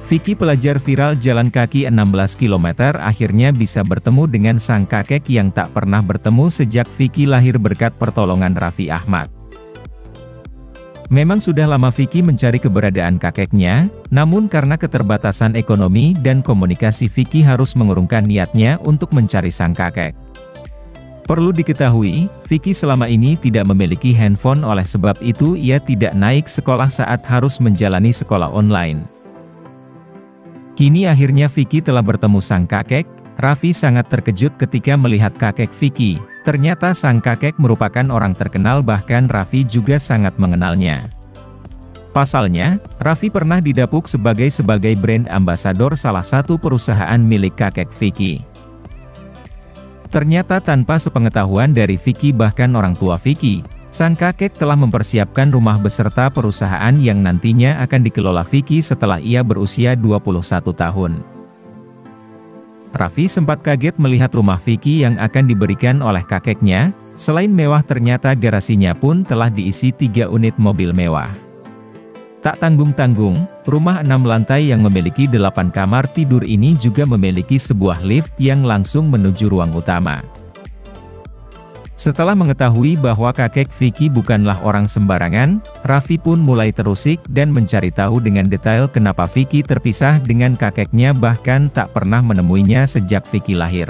Vicky pelajar viral jalan kaki 16 km akhirnya bisa bertemu dengan sang kakek yang tak pernah bertemu sejak Vicky lahir berkat pertolongan Raffi Ahmad. Memang sudah lama Vicky mencari keberadaan kakeknya, namun karena keterbatasan ekonomi dan komunikasi Vicky harus mengurungkan niatnya untuk mencari sang kakek. Perlu diketahui, Vicky selama ini tidak memiliki handphone oleh sebab itu ia tidak naik sekolah saat harus menjalani sekolah online. Kini akhirnya Vicky telah bertemu sang kakek. Raffi sangat terkejut ketika melihat kakek Vicky. Ternyata sang kakek merupakan orang terkenal, bahkan Raffi juga sangat mengenalnya. Pasalnya, Raffi pernah didapuk sebagai brand ambasador salah satu perusahaan milik kakek Vicky. Ternyata tanpa sepengetahuan dari Vicky bahkan orang tua Vicky, sang kakek telah mempersiapkan rumah beserta perusahaan yang nantinya akan dikelola Vicky setelah ia berusia 21 tahun. Raffi sempat kaget melihat rumah Vicky yang akan diberikan oleh kakeknya. Selain mewah, ternyata garasinya pun telah diisi 3 unit mobil mewah. Tak tanggung-tanggung, rumah 6 lantai yang memiliki 8 kamar tidur ini juga memiliki sebuah lift yang langsung menuju ruang utama. Setelah mengetahui bahwa kakek Vicky bukanlah orang sembarangan, Raffi pun mulai terusik dan mencari tahu dengan detail kenapa Vicky terpisah dengan kakeknya, bahkan tak pernah menemuinya sejak Vicky lahir.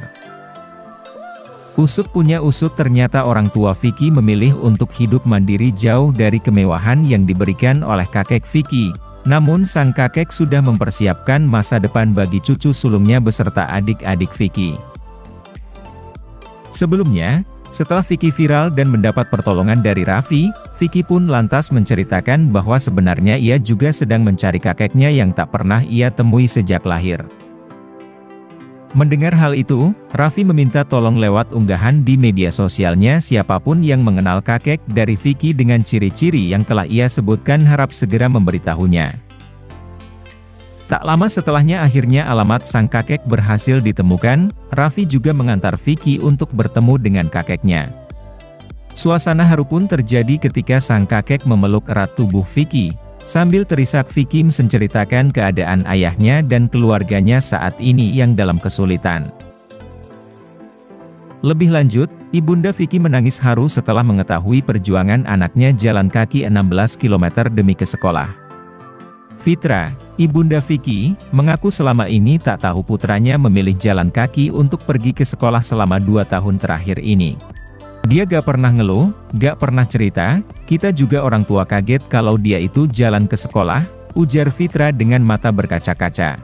Usut punya usut, ternyata orang tua Vicky memilih untuk hidup mandiri jauh dari kemewahan yang diberikan oleh kakek Vicky. Namun sang kakek sudah mempersiapkan masa depan bagi cucu sulungnya beserta adik-adik Vicky. Sebelumnya, setelah Vicky viral dan mendapat pertolongan dari Raffi, Vicky pun lantas menceritakan bahwa sebenarnya ia juga sedang mencari kakeknya yang tak pernah ia temui sejak lahir. Mendengar hal itu, Raffi meminta tolong lewat unggahan di media sosialnya siapapun yang mengenal kakek dari Vicky dengan ciri-ciri yang telah ia sebutkan harap segera memberitahunya. Tak lama setelahnya akhirnya alamat sang kakek berhasil ditemukan. Raffi juga mengantar Vicky untuk bertemu dengan kakeknya. Suasana haru pun terjadi ketika sang kakek memeluk erat tubuh Vicky. Sambil terisak Vicky menceritakan keadaan ayahnya dan keluarganya saat ini yang dalam kesulitan. Lebih lanjut, Ibunda Vicky menangis haru setelah mengetahui perjuangan anaknya jalan kaki 16 km demi ke sekolah. Fitra, ibunda Vicky, mengaku selama ini tak tahu putranya memilih jalan kaki untuk pergi ke sekolah selama 2 tahun terakhir ini. Dia gak pernah ngeluh, gak pernah cerita, kita juga orang tua kaget kalau dia itu jalan ke sekolah, ujar Fitra dengan mata berkaca-kaca.